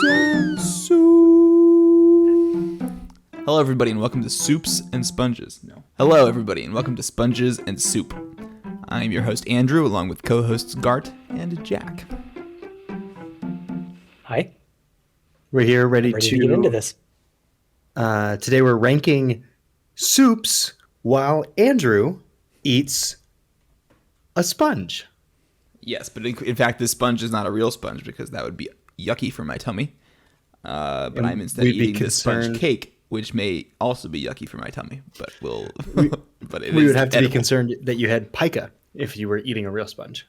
and soup. Hello, everybody, and welcome to Soups and Sponges. No. Hello, everybody, and welcome to Sponges and Soup. I'm your host, Andrew, along with co-hosts Gart and Jack. Hi. We're here ready to get into this. Today we're ranking soups while Andrew eats a sponge. Yes, but in fact, this sponge is not a real sponge because that would be yucky for my tummy. But I'm instead eating this sponge cake, which may also be yucky for my tummy. But we would have to be concerned that you had pica if you were eating a real sponge.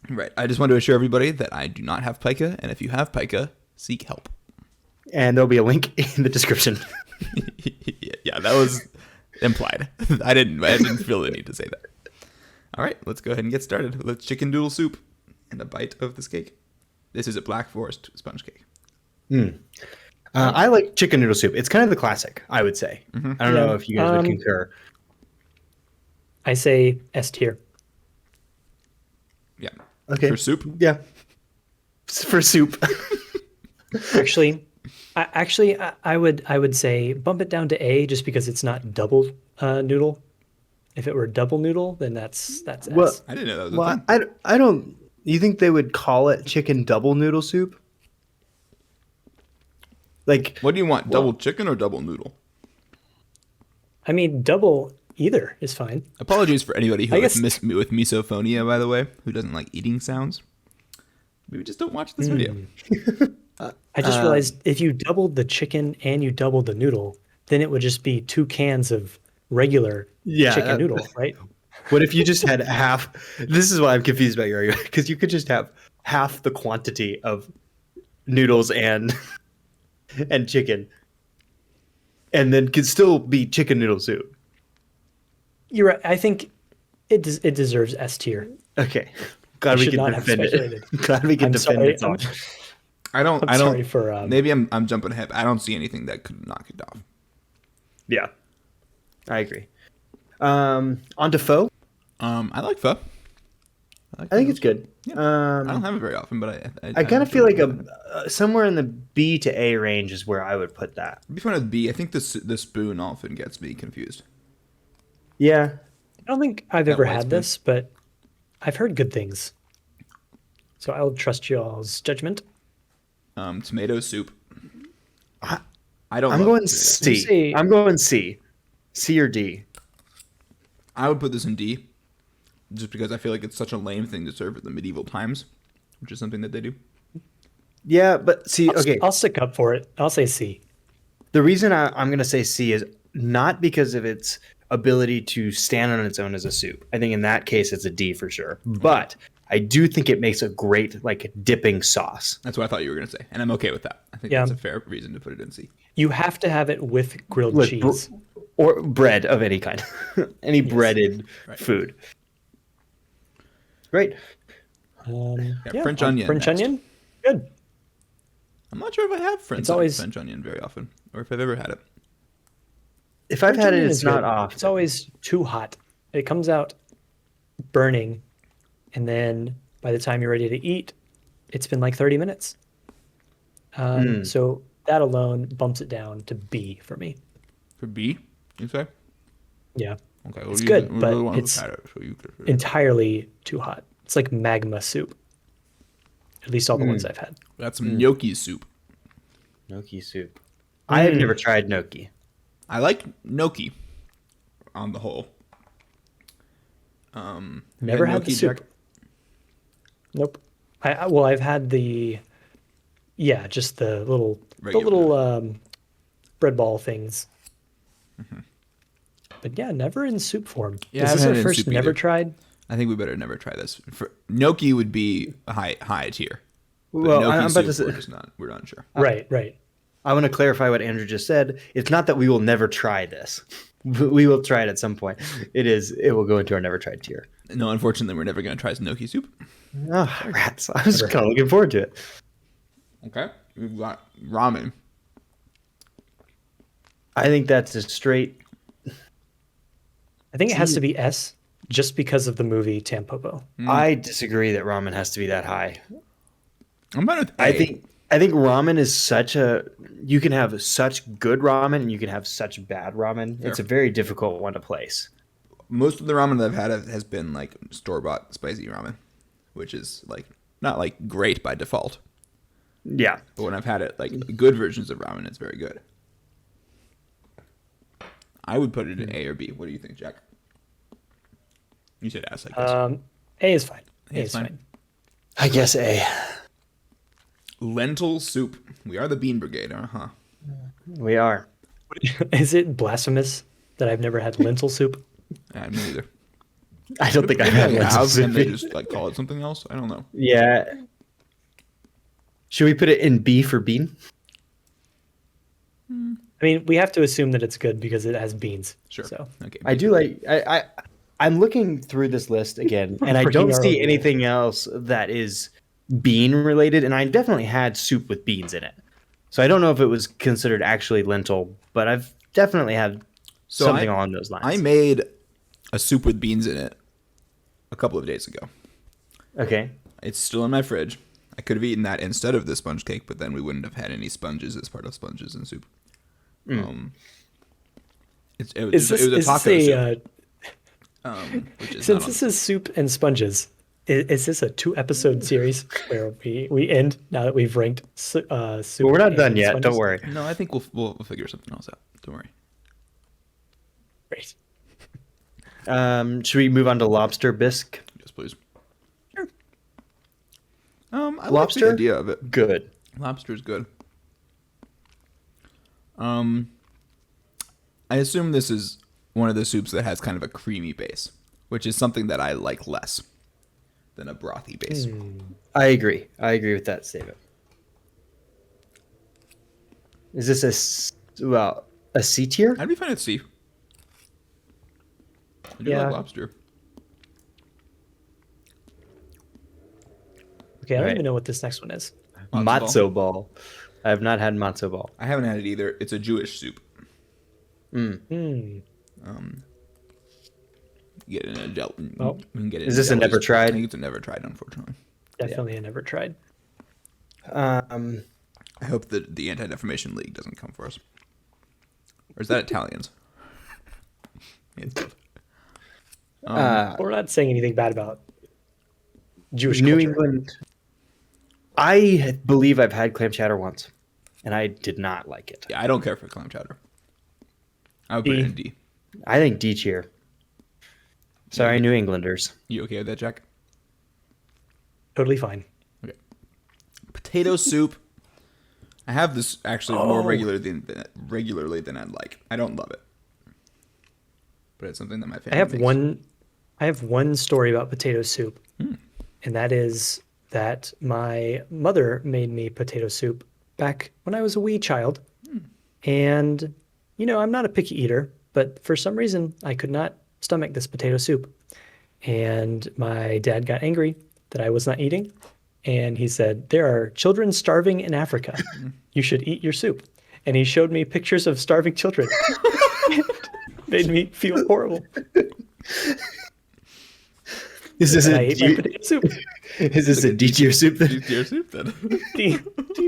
Right. I just want to assure everybody that I do not have pica, and if you have pica, seek help. And there'll be a link in the description. Yeah, that was implied. I didn't feel the need to say that. All right, let's go ahead and get started with chicken noodle soup and a bite of this cake. This is a Black Forest sponge cake. I like chicken noodle soup. It's kind of the classic, I would say. Mm-hmm. I don't know if you guys would concur. I say S tier. Yeah. Okay. For soup? Yeah. For soup. I would say bump it down to A just because it's not double noodle. If it were double noodle, then that's S. Well, I didn't know that was a thing. I don't. You think they would call it chicken double noodle soup? Like, what do you want? Double chicken or double noodle? I mean, double either is fine. Apologies for anybody who with misophonia, by the way, who doesn't like eating sounds. Maybe just don't watch this video. I just realized if you doubled the chicken and you doubled the noodle, then it would just be 2 cans of regular chicken noodle, right? What if you just had half? This is why I'm confused about your argument, because you could just have half the quantity of noodles and chicken, and then could still be chicken noodle soup. You're right. I think it deserves S tier. Okay, glad we can defend it. Glad we can defend it. Maybe I'm jumping ahead. I don't see anything that could knock it off. Yeah, I agree. On to pho. I like pho. I think it's good. Yeah. I don't have it very often, but I kind of feel like somewhere in the B to A range is where I would put that. It'd be fun with B. I think the spoon often gets me confused. Yeah. I don't think I've ever had this, but I've heard good things. So I'll trust y'all's judgment. Tomato soup. I'm going C. I'm going C. C or D. I would put this in D, just because I feel like it's such a lame thing to serve at the medieval times, which is something that they do. Yeah, but see, I'll stick up for it. I'll say C. The reason I'm going to say C is not because of its ability to stand on its own as a soup. I think in that case it's a D for sure. But I do think it makes a great dipping sauce. That's what I thought you were going to say, and I'm okay with that. I think that's a fair reason to put it in C. You have to have it with grilled cheese. Or bread of any kind. Any breaded food. Great. French onion. French onion? Good. I'm not sure if I have French onion very often, or if I've ever had it. If I've had it, it's not often. It's always too hot. It comes out burning, and then by the time you're ready to eat, it's been like 30 minutes. So that alone bumps it down to B for me. For B, you say? Yeah. Okay. It's good, but it's entirely too hot. It's like magma soup. At least all the ones I've had. That's some gnocchi soup. Gnocchi soup. I have never tried gnocchi. I like gnocchi on the whole. Never had the soup. Jack? Nope. I've had just the little bread ball things. Mm-hmm. But yeah, never in soup form. Yeah, is this our first never tried? I think we better never try this. Gnocchi would be a high tier. Well, I'm about to say we're not sure. Right. I want to clarify what Andrew just said. It's not that we will never try this. We will try it at some point. It will go into our never tried tier. No, unfortunately, we're never going to try gnocchi soup. Oh, rats. I was kind of looking forward to it. Okay. We've got ramen. I think that's a straight... I think it has to be S just because of the movie Tampopo. I disagree that ramen has to be that high. I'm fine with A. I think ramen is you can have such good ramen and you can have such bad ramen. Fair. It's a very difficult one to place. Most of the ramen that I've had has been like store-bought spicy ramen, which is like not like great by default. Yeah. But when I've had it, like good versions of ramen, it's very good. I would put it in A or B. What do you think, Jack? You said S, I guess. A is fine. A is fine. I guess A. Lentil soup. We are the bean brigade, huh? We are. Is it blasphemous that I've never had lentil soup? Me neither. I don't think I've had Maybe I lentil have, soup. and they just like call it something else. I don't know. Yeah. Should we put it in B for bean? I mean, we have to assume that it's good because it has beans. Sure. So Okay. I do like I'm looking through this list again, and I don't Breaking our see own anything else that is bean related, and I definitely had soup with beans in it. So I don't know if it was considered actually lentil, but I've definitely had something along those lines. I made a soup with beans in it a couple of days ago. Okay. It's still in my fridge. I could have eaten that instead of the sponge cake, but then we wouldn't have had any sponges as part of sponges in soup. It was a taco soup. Which is Since this is soup and sponges, is this a 2-episode series where we end now that we've ranked soup? Well, we're not done and yet. sponges? Don't worry. No, I think we'll figure something else out. Don't worry. Great. Should we move on to lobster bisque? Yes, please. Sure. I like Lobster? the idea of it. Good. Lobster's good. I assume this is one of the soups that has kind of a creamy base, which is something that I like less than a brothy base. I agree. I agree with that statement. Is this a C tier? I'd be fine with C. I do Yeah. like lobster. Okay, I don't Right. even know what this next one is. Matzo ball. I have not had matzo ball. I haven't had it either. It's a Jewish soup. Hmm. You get it in a gel. Oh. You can get it Is in this a jellies. never tried? I think it's a never tried, unfortunately. Definitely I never tried. I hope that the Anti-Defamation League doesn't come for us. Or is that Italians? It's both. We're not saying anything bad about Jewish New culture. England. I believe I've had clam chowder once, and I did not like it. Yeah, I don't care for clam chowder. I would put it D. in D. I think D tier. Sorry, New Englanders. You okay with that, Jack? Totally fine. Okay. Potato soup. I have this actually more regularly than I'd like. I don't love it, but it's something that my family makes. I have one story about potato soup, and that is that my mother made me potato soup back when I was a wee child. And, I'm not a picky eater, but for some reason I could not stomach this potato soup. And my dad got angry that I was not eating. And he said, "There are children starving in Africa. You should eat your soup." And he showed me pictures of starving children. Made me feel horrible. Is this And I a ate my D, potato soup. is this a D tier soup? Then? D-tier soup then. D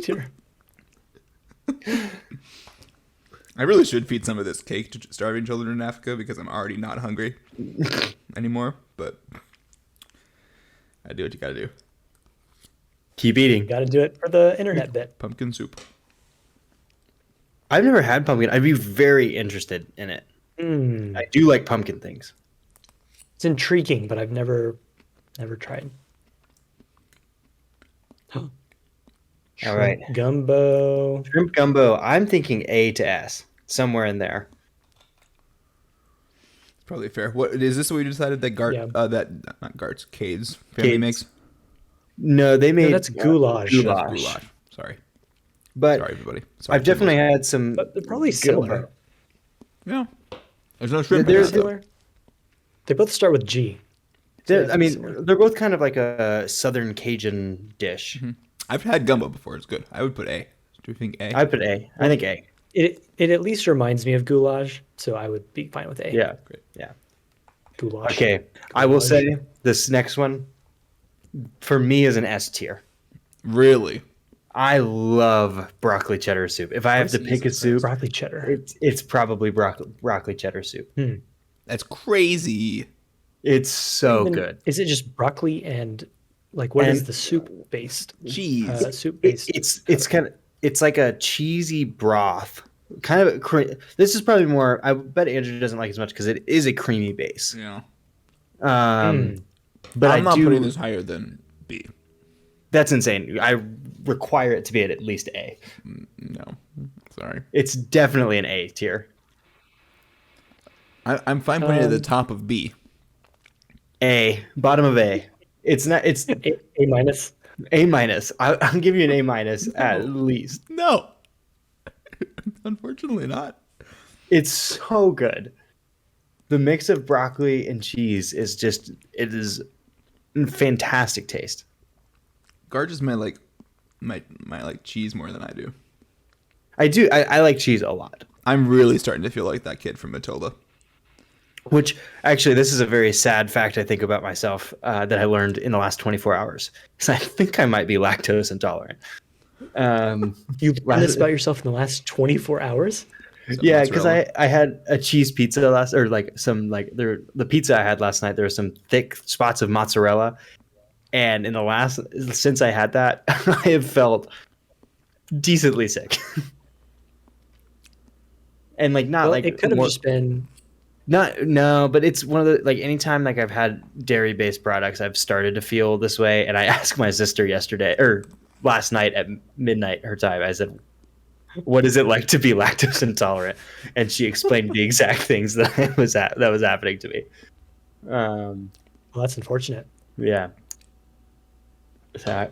tier. I really should feed some of this cake to starving children in Africa because I'm already not hungry anymore. But I do what you gotta do. Keep eating. Got to do it for the internet bit. Pumpkin soup. I've never had pumpkin. I'd be very interested in it. I do like pumpkin things. It's intriguing, but I've never tried. All right. Gumbo. Shrimp gumbo. I'm thinking A to S, somewhere in there. Probably fair. What is this? What we decided that Yeah. not Gart's, Cade's family Cade's. makes? No, they made that's goulash. Goulash. Sorry, But sorry everybody. Sorry, I've definitely had some. But they're probably similar. Yeah. There's no shrimp. They're in that, though. Similar. They both start with G. They're, I mean, similar. they're both kind of like a Southern Cajun dish. I've had gumbo before. It's good. I would put A. Do you think A? I put A. I think A. It at least reminds me of goulash, so I would be fine with A. Yeah. Great. Yeah. Goulash. Okay. I will say this next one, for me, is an S tier. Really? I love broccoli cheddar soup. If I have to Jesus pick a Christ. soup, Broccoli cheddar. it's probably broccoli cheddar soup. That's crazy. It's so good. Is it just broccoli and like what is And- the soup based? Cheese. Soup based. It's like a cheesy broth. Kind of this is probably more. I bet Andrew doesn't like as much because it is a creamy base. Yeah. But I'm not do, putting this higher than B. That's insane. I require it to be at least A. No. Sorry. It's definitely an A tier. I'm fine putting it at the top of B. A, bottom of A. It's not. It's A minus. A minus. I'll give you an A minus at least. No. Unfortunately not. It's so good. The mix of broccoli and cheese is just. It is fantastic taste. Garges may like cheese more than I do. I do. I like cheese a lot. I'm really starting to feel like that kid from Matilda. Which actually, this is a very sad fact I think about myself that I learned in the last 24 hours. Because I think I might be lactose intolerant. You learned this about yourself in the last 24 hours? Yeah, because I had a cheese pizza the pizza I had last night. There were some thick spots of mozzarella, and since I had that, I have felt decently sick. And It could have just been. But it's one of the anytime I've had dairy based products, I've started to feel this way. And I asked my sister last night at midnight her time. I said, "What is it like to be lactose intolerant?" And she explained the exact things that was happening to me. Well, that's unfortunate. Yeah. So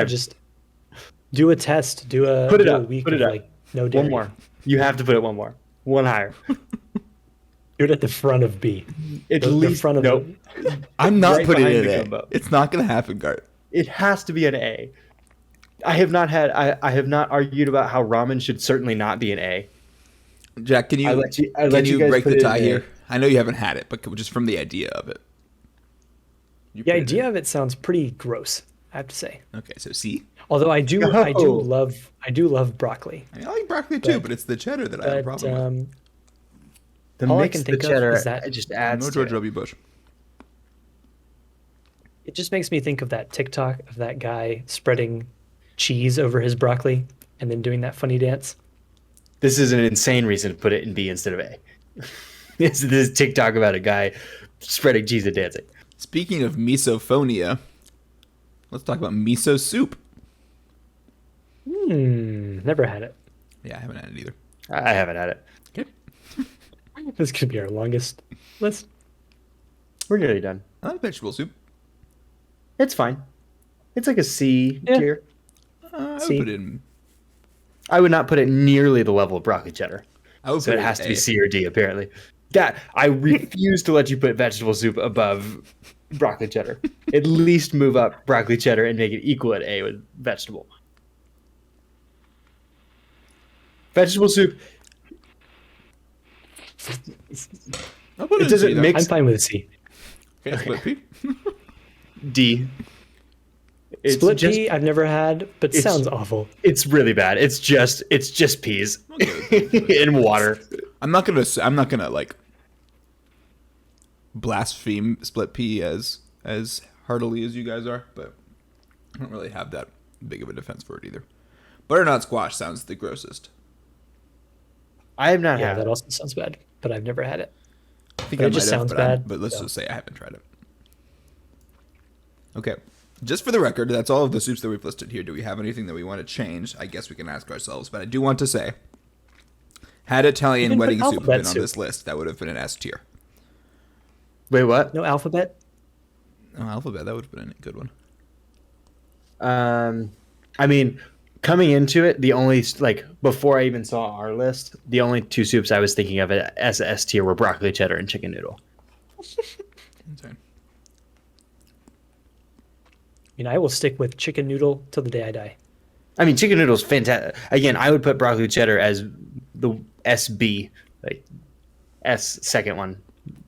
Just do a test. Do a week Put it of up. No dairy. One more. You have to put it one more. One higher. Do it at the front of B. At The least front of nope. I'm not Right putting behind it the in A. Gumbo. It's not going to happen, Gart. It has to be an A. I have not argued about how ramen should certainly not be an A. Jack, can you I let you guys break put the it in tie A. here? I know you haven't had it, but just from the idea of it. You The put it idea in. of it sounds pretty gross, I have to say. Okay, so C. Although I do Oh. love broccoli. I mean, I like broccoli too, But- but it's the cheddar that I have a But problem with. The all I mix, can the think of cheddar, is that- it just adds No to George it. W. Bush. it just makes me think of that TikTok of that guy spreading cheese over his broccoli and then doing that funny dance. This is an insane reason to put it in B instead of A. This is TikTok about a guy spreading cheese and dancing. Speaking of misophonia, let's talk about miso soup. Never had it. Yeah, I haven't had it either. I haven't had it. Okay. This could be our longest list. We're nearly done. I like vegetable soup. It's fine. It's like a C Yeah. tier. I would C. put it in. I would not put it nearly the level of broccoli cheddar. I would So put it has in to be A. C or D, apparently. That I refuse to let you put vegetable soup above broccoli cheddar. At least move up broccoli cheddar and make it equal at A with vegetable. Vegetable soup. I'll put It in doesn't C, though. mix- I'm fine with C. Okay, split P. D. It's Split just, pea I've never had, but it's- sounds awful. It's really bad. It's just peas in water. I'm not gonna like blaspheme split pea as heartily as you guys are, but I don't really have that big of a defense for it either. Butternut squash sounds the grossest. I have not Yeah, had that it. also sounds bad, but I've never had it. I think But I it might just have, sounds but bad, but let's so. just say I haven't tried it. Okay. Just for the record, that's all of the soups that we've listed here. Do we have anything that we want to change? I guess we can ask ourselves, but I do want to say, had Italian You can put wedding soup alphabet been on soup. this list, that would have been an S tier. Wait, what? No alphabet? Oh, alphabet, that would have been a good one. I mean, coming into it, the only before I even saw our list, the only two soups I was thinking of as S tier were broccoli cheddar and chicken noodle. Insane. I mean, I will stick with chicken noodle till the day I die. I mean, chicken noodle's fantastic. Again, I would put broccoli cheddar as the SB, like S second one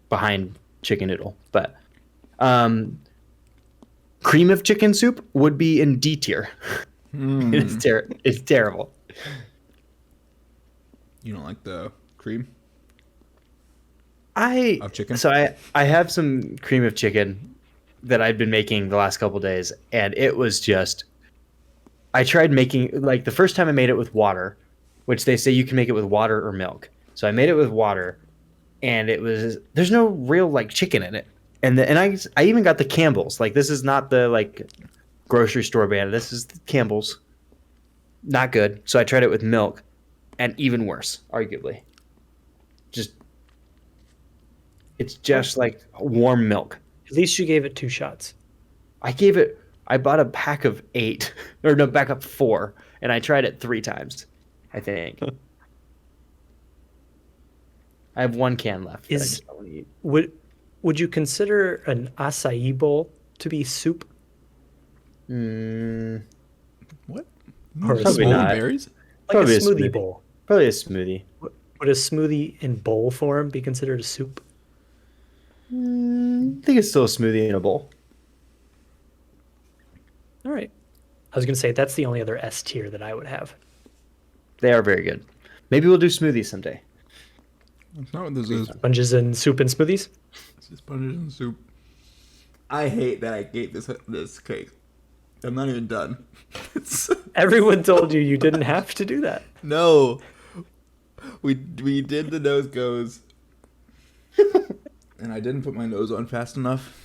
behind chicken noodle. But cream of chicken soup would be in D tier. It's terrible. You don't like the cream I of chicken? So I have some cream of chicken that I've been making the last couple days, and it was just. I tried making like the first time I made it with water, which they say you can make it with water or milk. So I made it with water, and there's no real like chicken in it, and I even got the Campbell's. Like this is not the like grocery store brand. This is the Campbell's. Not good. So I tried it with milk, and even worse, arguably. It's just like warm milk. At least you gave it 2 shots. I bought a pack of 8, or no, back up 4, and I tried it 3 times, I think. I have 1 can left. That I just don't want to eat. Would you consider an acai bowl to be soup? What? Or Probably not. Berries? Like Probably a a smoothie smoothie. bowl. Probably a smoothie. Would a smoothie in bowl form be considered a soup? I think it's still a smoothie in a bowl. All right. I was going to say that's the only other S tier that I would have. They are very good. Maybe we'll do smoothies someday. That's not what this is. Sponges and soup and smoothies? This is sponges and soup. I hate that I ate this cake. I'm not even done. Everyone told you didn't have to do that. No. We did the nose goes. And I didn't put my nose on fast enough.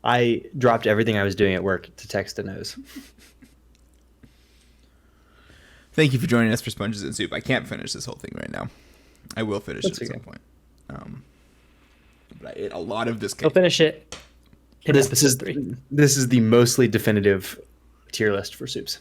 I dropped everything I was doing at work to text a nose. Thank you for joining us for Sponges and Soup. I can't finish this whole thing right now. I will finish That's it at okay. some point. But I ate a lot of this I'll cake. finish it in This episode is 3. this is the mostly definitive tier list for soups.